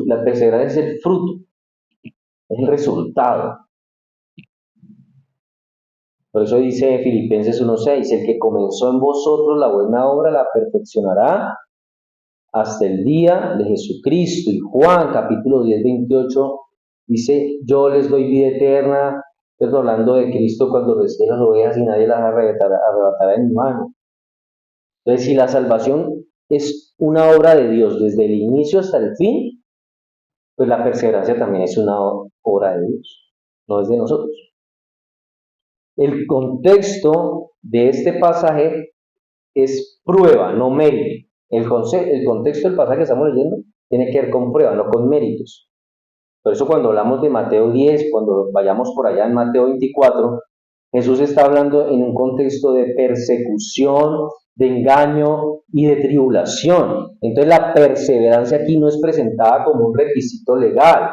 La perseverancia es el fruto, es el resultado. Por eso dice Filipenses 1:6, el que comenzó en vosotros la buena obra la perfeccionará hasta el día de Jesucristo. Y Juan capítulo 10:28 dice, yo les doy vida eterna, pero hablando de Cristo cuando resté las ovejas y nadie las arrebatará en mi mano. Entonces, si la salvación es una obra de Dios desde el inicio hasta el fin, pues la perseverancia también es una obra de Dios, no es de nosotros. El contexto de este pasaje es prueba, no mérito. El contexto del pasaje que estamos leyendo tiene que ver con prueba, no con méritos. Por eso cuando hablamos de Mateo 10, cuando vayamos por allá en Mateo 24, Jesús está hablando en un contexto de persecución, de engaño y de tribulación. Entonces la perseverancia aquí no es presentada como un requisito legal,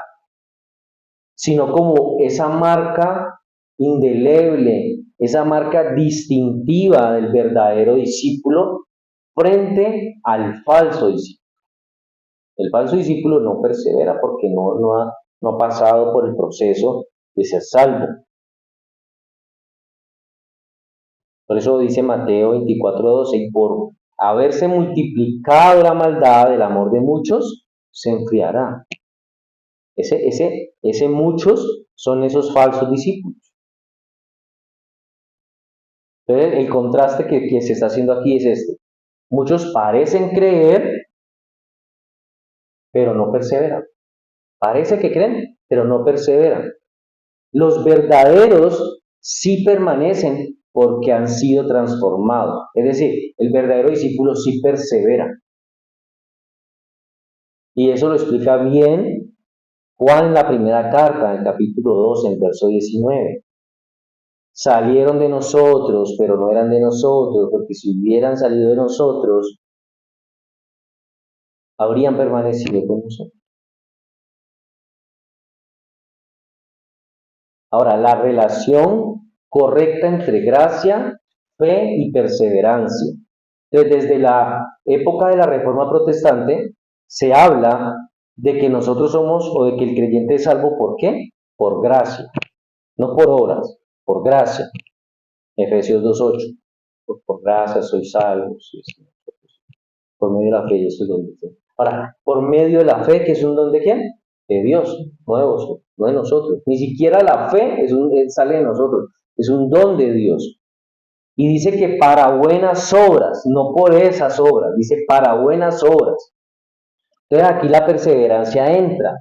sino como esa marca indeleble, esa marca distintiva del verdadero discípulo frente al falso discípulo. El falso discípulo no persevera porque no ha pasado por el proceso de ser salvo. Por eso dice Mateo 24:12, y por haberse multiplicado la maldad, el amor de muchos se enfriará. Ese muchos son esos falsos discípulos. Entonces, el contraste que se está haciendo aquí es este. Muchos parecen creer, pero no perseveran. Parece que creen, pero no perseveran. Los verdaderos sí permanecen porque han sido transformados. Es decir, el verdadero discípulo sí persevera. Y eso lo explica bien Juan en la primera carta, en el capítulo 2, en el verso 19. Salieron de nosotros, pero no eran de nosotros, porque si hubieran salido de nosotros, habrían permanecido con nosotros. Ahora, la relación correcta entre gracia, fe y perseverancia. Entonces, desde la época de la Reforma Protestante, se habla de que nosotros somos, o de que el creyente es salvo, ¿por qué? Por gracia, no por obras, por gracia. Efesios 2:8, por gracia soy salvo, por medio de la fe, y eso es donde estoy. Ahora, por medio de la fe, que es un don de quién? De Dios, no de vosotros, no de nosotros. Ni siquiera la fe sale de nosotros, es un don de Dios. Y dice que para buenas obras, no por esas obras, dice para buenas obras. Entonces aquí la perseverancia entra,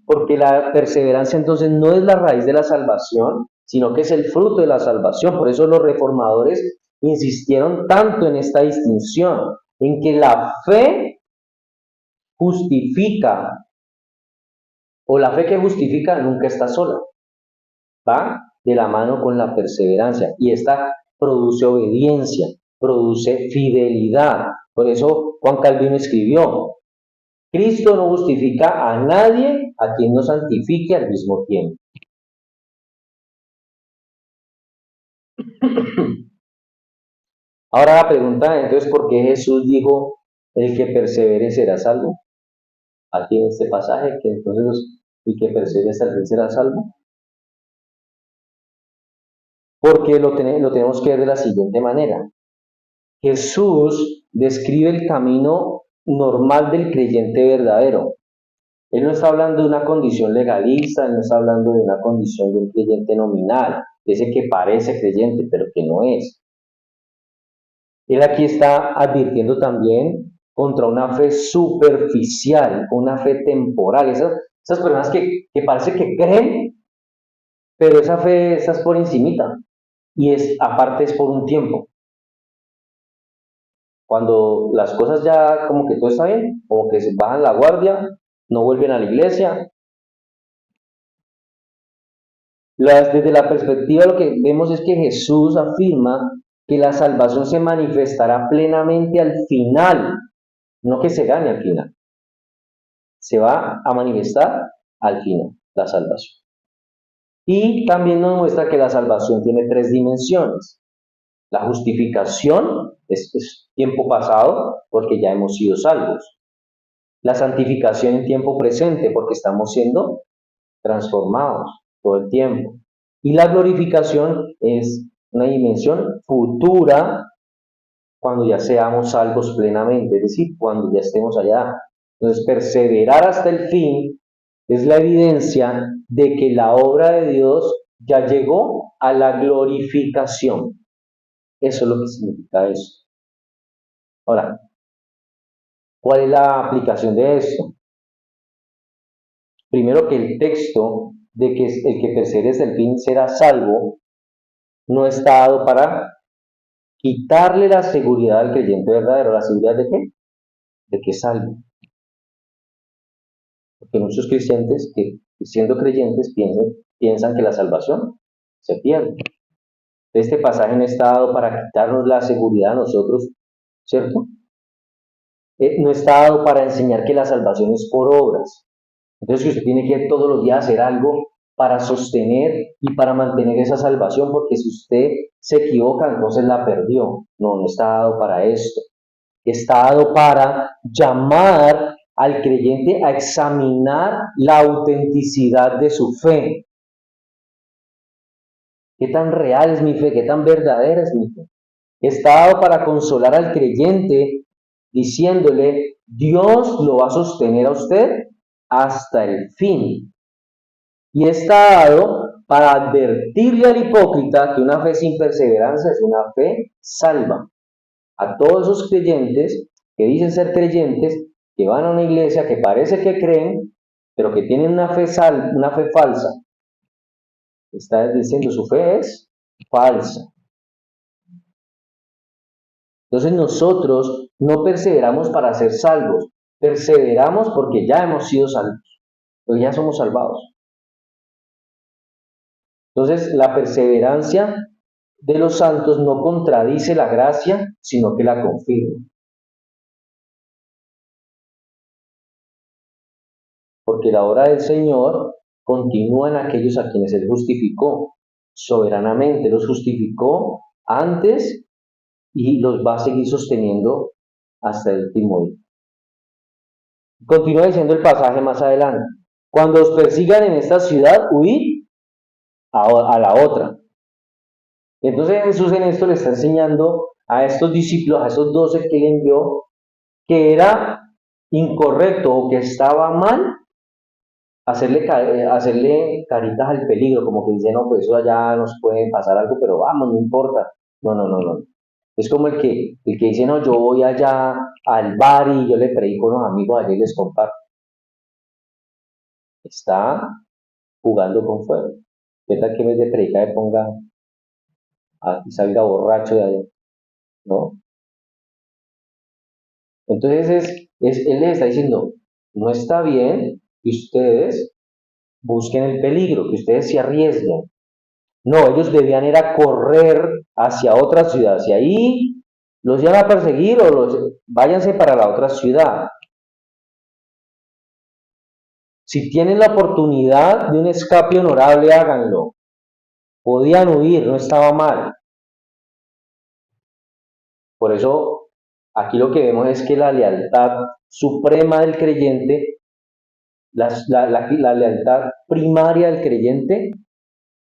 porque la perseverancia entonces no es la raíz de la salvación, sino que es el fruto de la salvación. Por eso los reformadores insistieron tanto en esta distinción, en que la fe justifica, o la fe que justifica nunca está sola, va de la mano con la perseverancia, y esta produce obediencia, produce fidelidad. Por eso Juan Calvino escribió, Cristo no justifica a nadie a quien no santifique al mismo tiempo. Ahora la pregunta, entonces, ¿por qué Jesús dijo, el que persevere será salvo? Aquí en este pasaje, que entonces el que persevere hasta el fin será salvo. Porque lo tenemos que ver de la siguiente manera. Jesús describe el camino normal del creyente verdadero. Él no está hablando de una condición legalista, él no está hablando de una condición de un creyente nominal, ese que parece creyente, pero que no es. Él aquí está advirtiendo también contra una fe superficial, una fe temporal. Esas personas que parece que creen, pero esa fe es por encimita. Y aparte es por un tiempo. Cuando las cosas ya como que todo está bien, como que se bajan la guardia, no vuelven a la iglesia. Desde la perspectiva lo que vemos es que Jesús afirma que la salvación se manifestará plenamente al final, no que se gane al final. Se va a manifestar al final la salvación. Y también nos muestra que la salvación tiene tres dimensiones. La justificación es tiempo pasado porque ya hemos sido salvos. La santificación en tiempo presente porque estamos siendo transformados todo el tiempo. Y la glorificación es una dimensión futura cuando ya seamos salvos plenamente, es decir, cuando ya estemos allá. Entonces, perseverar hasta el fin es la evidencia de que la obra de Dios ya llegó a la glorificación. Eso es lo que significa eso. Ahora, ¿cuál es la aplicación de esto? Primero, que el texto de que el que persevere hasta el fin será salvo no está dado para quitarle la seguridad al creyente verdadero. ¿La seguridad de qué? De que es salvo. Porque muchos creyentes que siendo creyentes piensan que la salvación se pierde. Este pasaje no está dado para quitarnos la seguridad a nosotros, ¿cierto? No está dado para enseñar que la salvación es por obras. Entonces que usted tiene que todos los días hacer algo para sostener y para mantener esa salvación, porque si usted se equivoca, entonces la perdió. No, no está dado para esto. Está dado para llamar al creyente a examinar la autenticidad de su fe. ¿Qué tan real es mi fe? ¿Qué tan verdadera es mi fe? Está dado para consolar al creyente diciéndole, Dios lo va a sostener a usted hasta el fin. Y está dado para advertirle al hipócrita que una fe sin perseverancia es una fe salva. A todos esos creyentes que dicen ser creyentes, que van a una iglesia, que parece que creen, pero que tienen una fe falsa, está diciendo su fe es falsa. Entonces nosotros no perseveramos para ser salvos, perseveramos porque ya hemos sido salvos, porque ya somos salvados. Entonces la perseverancia de los santos no contradice la gracia, sino que la confirma. Porque la obra del Señor continúa en aquellos a quienes Él justificó soberanamente, los justificó antes y los va a seguir sosteniendo hasta el último día. Continúa diciendo el pasaje más adelante. Cuando os persigan en esta ciudad, huid a la otra. Entonces Jesús en esto le está enseñando a estos discípulos, a esos 12 que él envió, que era incorrecto o que estaba mal hacerle caritas al peligro, como que dice, no, pues eso allá nos puede pasar algo, pero vamos, no importa. No, no, no, no. Es como el que dice, no, yo voy allá al bar y yo le predico con los amigos allá y les comparto. Está jugando con fuego. ¿Qué tal que en vez de predicar ponga y salga borracho de allá? ¿No? Entonces él les está diciendo, no está bien que ustedes busquen el peligro, que ustedes se arriesguen. No, ellos debían ir a correr hacia otra ciudad. Si ahí los iban a perseguir váyanse para la otra ciudad. Si tienen la oportunidad de un escape honorable, háganlo. Podían huir, no estaba mal. Por eso, aquí lo que vemos es que la lealtad suprema del creyente, la lealtad primaria del creyente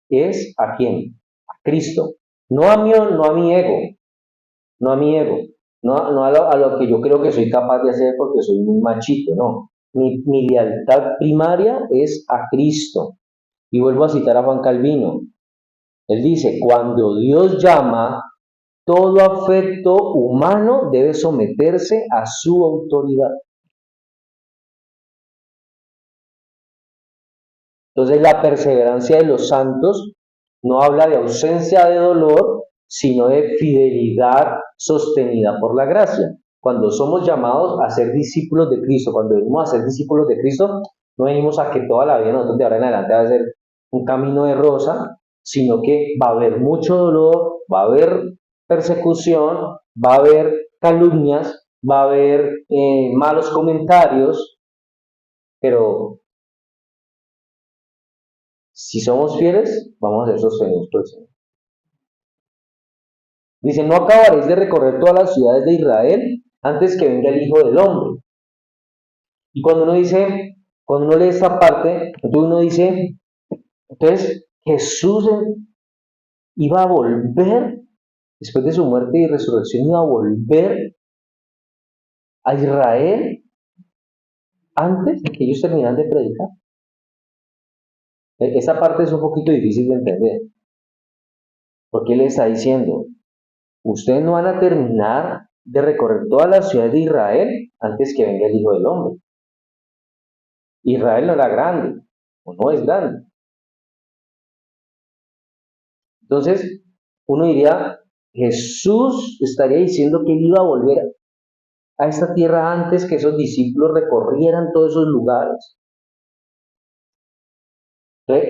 es ¿a quién? A Cristo. No a mi ego, no a mi ego, no a lo que yo creo que soy capaz de hacer porque soy un machito, no. Mi lealtad primaria es a Cristo. Y vuelvo a citar a Juan Calvino. Él dice, cuando Dios llama, todo afecto humano debe someterse a su autoridad. Entonces la perseverancia de los santos no habla de ausencia de dolor, sino de fidelidad sostenida por la gracia. Cuando somos llamados a ser discípulos de Cristo, cuando venimos a ser discípulos de Cristo, no venimos a que toda la vida nosotros de ahora en adelante va a ser un camino de rosa, sino que va a haber mucho dolor, va a haber persecución, va a haber calumnias, va a haber malos comentarios, pero si somos fieles, vamos a ser sostenidos por el Señor. Dice, no acabaréis de recorrer todas las ciudades de Israel antes que venga el Hijo del Hombre. Y cuando uno lee esta parte, entonces uno dice, entonces Jesús iba a volver, después de su muerte y resurrección, iba a volver a Israel antes de que ellos terminaran de predicar. Esa parte es un poquito difícil de entender, porque él está diciendo, ustedes no van a terminar de recorrer todas las ciudades de Israel antes que venga el Hijo del Hombre. Israel no era grande, o no es grande. Entonces, uno diría, Jesús estaría diciendo que él iba a volver a esta tierra antes que esos discípulos recorrieran todos esos lugares. Entonces,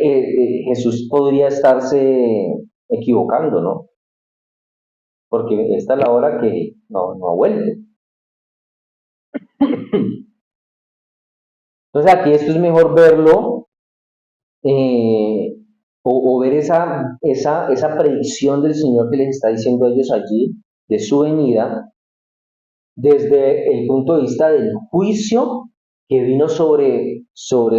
Jesús podría estarse equivocando, ¿no? Porque esta es la hora que no ha vuelto. Entonces, aquí esto es mejor verlo o ver esa predicción del Señor que les está diciendo a ellos allí, de su venida, desde el punto de vista del juicio que vino sobre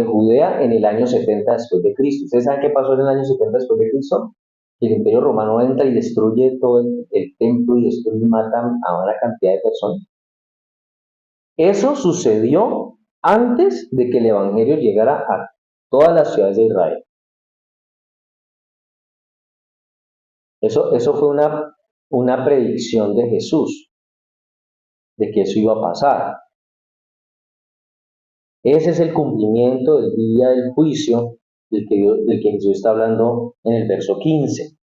Judea en el año 70 después de Cristo. ¿Ustedes saben qué pasó en el año 70 después de Cristo? El Imperio Romano entra y destruye todo el templo y destruye y matan a una cantidad de personas. Eso sucedió antes de que el Evangelio llegara a todas las ciudades de Israel. Eso fue una predicción de Jesús, de que eso iba a pasar. Ese es el cumplimiento del día del juicio del que Jesús está hablando en el verso 15.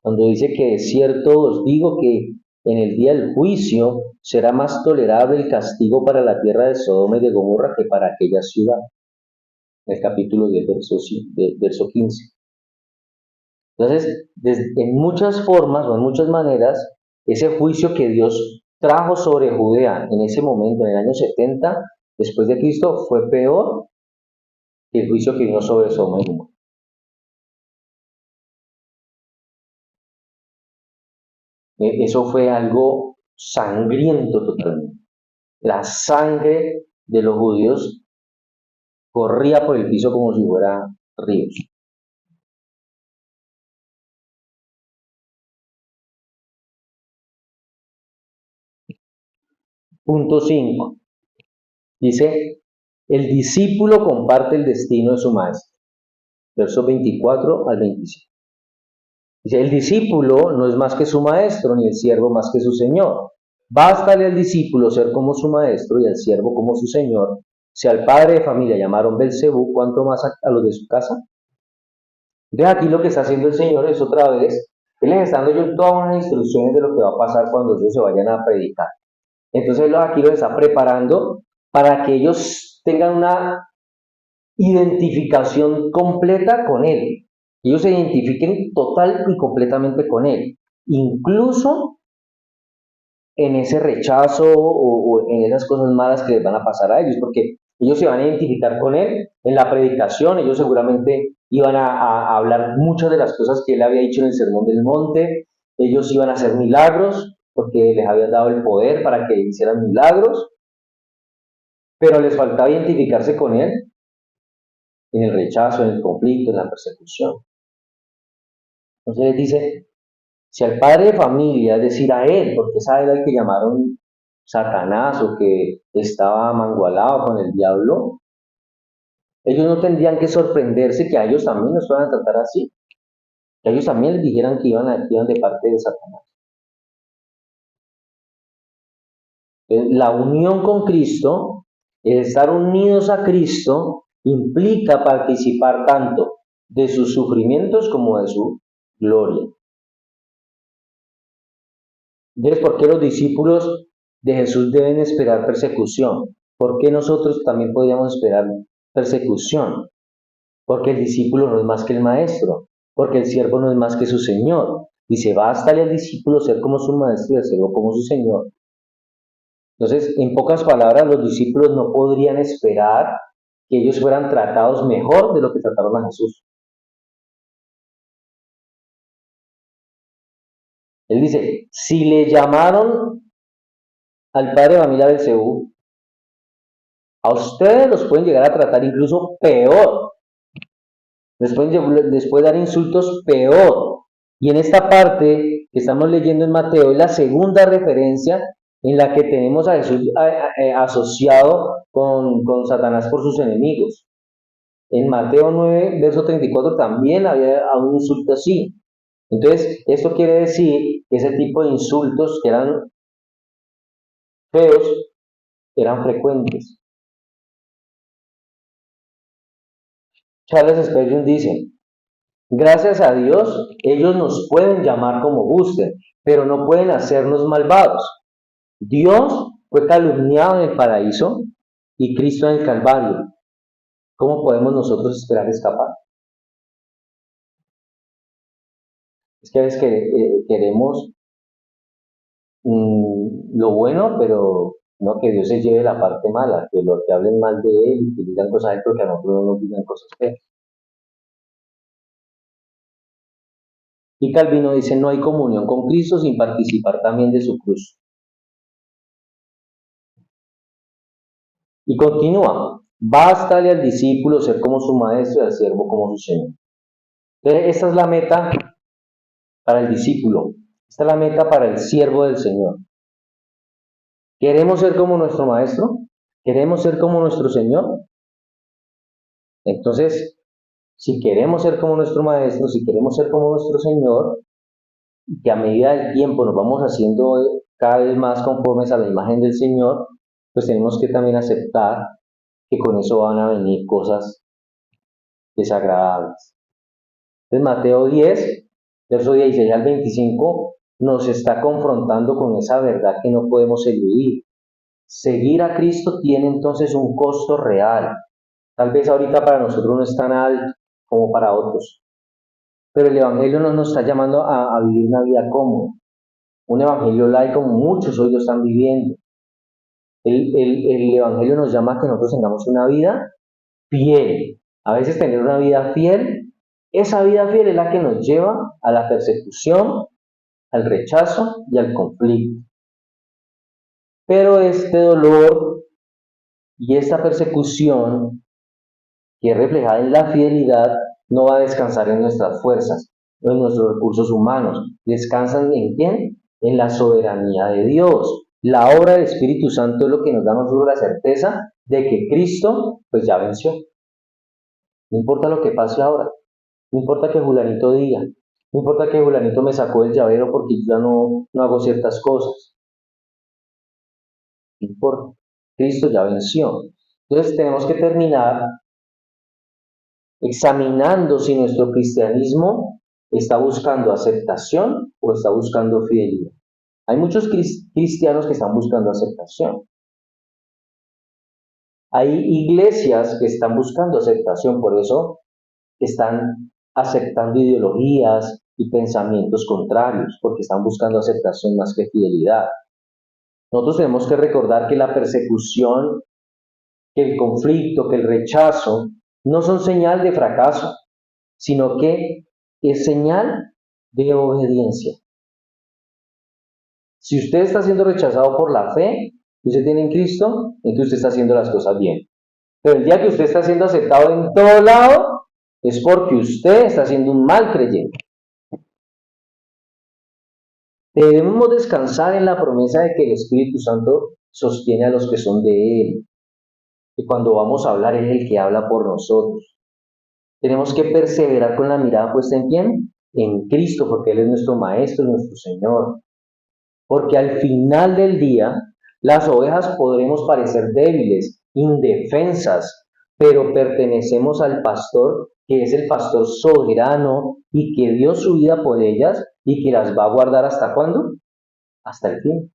Cuando dice que de cierto os digo que en el día del juicio será más tolerable el castigo para la tierra de Sodoma y de Gomorra que para aquella ciudad. En el capítulo 10, verso 15. Entonces, en muchas formas o en muchas maneras, ese juicio que Dios trajo sobre Judea en ese momento, en el año 70 después de Cristo, fue peor que el juicio que vino sobre Sodoma y Gomorra. Eso fue algo sangriento totalmente. La sangre de los judíos corría por el piso como si fuera ríos. Punto 5. Dice, el discípulo comparte el destino de su maestro. Versos 24 al 25. Dice, el discípulo no es más que su maestro, ni el siervo más que su señor. Bástale al discípulo ser como su maestro y al siervo como su señor. Si al padre de familia llamaron Belcebú, ¿cuánto más a los de su casa? Entonces aquí lo que está haciendo el Señor es otra vez, Él les está dando yo todas unas instrucciones de lo que va a pasar cuando ellos se vayan a predicar. Entonces aquí los está preparando para que ellos tengan una identificación completa con Él. Ellos se identifiquen total y completamente con Él. Incluso en ese rechazo o en esas cosas malas que les van a pasar a ellos, porque ellos se van a identificar con Él en la predicación, ellos seguramente iban a hablar muchas de las cosas que Él había dicho en el Sermón del Monte, ellos iban a hacer milagros, porque les había dado el poder para que hicieran milagros, pero les faltaba identificarse con Él en el rechazo, en el conflicto, en la persecución. Entonces les dice, si al padre de familia, es decir, a él, porque es a él al que llamaron Satanás o que estaba mangualado con el diablo, Ellos no tendrían que sorprenderse que a ellos también los fueran a tratar así, que a ellos también les dijeran que iban de parte de Satanás. La unión con Cristo, el estar unidos a Cristo, implica participar tanto de sus sufrimientos como de su gloria. ¿Ves por qué los discípulos de Jesús deben esperar persecución? ¿Por qué nosotros también podríamos esperar persecución? Porque el discípulo no es más que el maestro, porque el siervo no es más que su señor. Dice, bástale al discípulo ser como su maestro y al siervo como su señor. Entonces, en pocas palabras, los discípulos no podrían esperar que ellos fueran tratados mejor de lo que trataron a Jesús. Él dice, si le llamaron al padre de familia Belcebú, a ustedes los pueden llegar a tratar incluso peor. Les puede dar insultos peor. Y en esta parte que estamos leyendo en Mateo es la segunda referencia en la que tenemos a Jesús asociado con Satanás por sus enemigos. En Mateo 9, verso 34 también había un insulto así. Entonces, esto quiere decir que ese tipo de insultos que eran feos eran frecuentes. Charles Spurgeon dice, gracias a Dios, ellos nos pueden llamar como gusten, pero no pueden hacernos malvados. Dios fue calumniado en el paraíso y Cristo en el Calvario. ¿Cómo podemos nosotros esperar escapar? Es que a veces queremos lo bueno, pero no que Dios se lleve la parte mala, que hablen mal de Él y que digan cosas de Él, porque a nosotros no nos digan cosas feas. Y Calvino dice, no hay comunión con Cristo sin participar también de su cruz. Y continúa, bástale al discípulo ser como su maestro y al siervo como su señor. Entonces, esta es la meta para el discípulo, esta es la meta para el siervo del Señor. ¿Queremos ser como nuestro maestro? ¿Queremos ser como nuestro Señor? Entonces, si queremos ser como nuestro maestro, si queremos ser como nuestro Señor, y que a medida del tiempo nos vamos haciendo cada vez más conformes a la imagen del Señor, pues tenemos que también aceptar que con eso van a venir cosas desagradables. Entonces, Mateo 10, verso 16 al 25, nos está confrontando con esa verdad que no podemos eludir. Seguir a Cristo tiene entonces un costo real. Tal vez ahorita para nosotros no es tan alto como para otros, pero el Evangelio no nos está llamando a vivir una vida cómoda. Un Evangelio laico como muchos hoy lo están viviendo. El Evangelio nos llama a que nosotros tengamos una vida fiel. A veces tener una vida fiel, esa vida fiel es la que nos lleva a la persecución, al rechazo y al conflicto. Pero este dolor y esta persecución que es reflejada en la fidelidad no va a descansar en nuestras fuerzas, no en nuestros recursos humanos. ¿Descansan en quién? En la soberanía de Dios. La obra del Espíritu Santo es lo que nos da a nosotros la certeza de que Cristo pues ya venció. No importa lo que pase ahora, no importa que Julanito diga, no importa que Julanito me sacó el llavero porque yo ya no hago ciertas cosas, no importa, Cristo ya venció. Entonces tenemos que terminar examinando si nuestro cristianismo está buscando aceptación o está buscando fidelidad. Hay muchos cristianos que están buscando aceptación. Hay iglesias que están buscando aceptación, por eso están aceptando ideologías y pensamientos contrarios, porque están buscando aceptación más que fidelidad. Nosotros tenemos que recordar que la persecución, que el conflicto, que el rechazo, no son señal de fracaso, sino que es señal de obediencia. Si usted está siendo rechazado por la fe que usted tiene en Cristo, entonces usted está haciendo las cosas bien. Pero el día que usted está siendo aceptado en todo lado, es porque usted está siendo un mal creyente. Debemos descansar en la promesa de que el Espíritu Santo sostiene a los que son de Él. Y cuando vamos a hablar, Él es el que habla por nosotros. Tenemos que perseverar con la mirada puesta en ¿quién? En Cristo, porque Él es nuestro Maestro, nuestro Señor. Porque al final del día, las ovejas podremos parecer débiles, indefensas, pero pertenecemos al pastor, que es el pastor soberano y que dio su vida por ellas y que las va a guardar ¿hasta cuándo? Hasta el fin.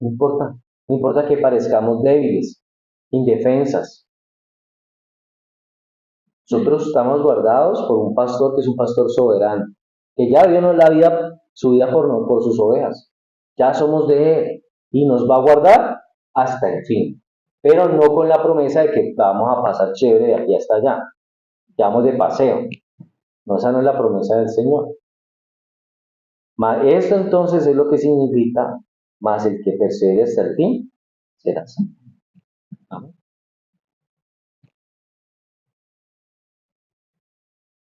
No importa, no importa que parezcamos débiles, indefensas. Nosotros estamos guardados por un pastor que es un pastor soberano, que ya dio la vida, su vida por sus ovejas. Ya somos de Él y nos va a guardar hasta el fin. Pero no con la promesa de que vamos a pasar chévere de aquí hasta allá. Ya vamos de paseo. No, esa no es la promesa del Señor. Esto entonces es lo que significa, más el que persevere hasta el fin será santo. Amén.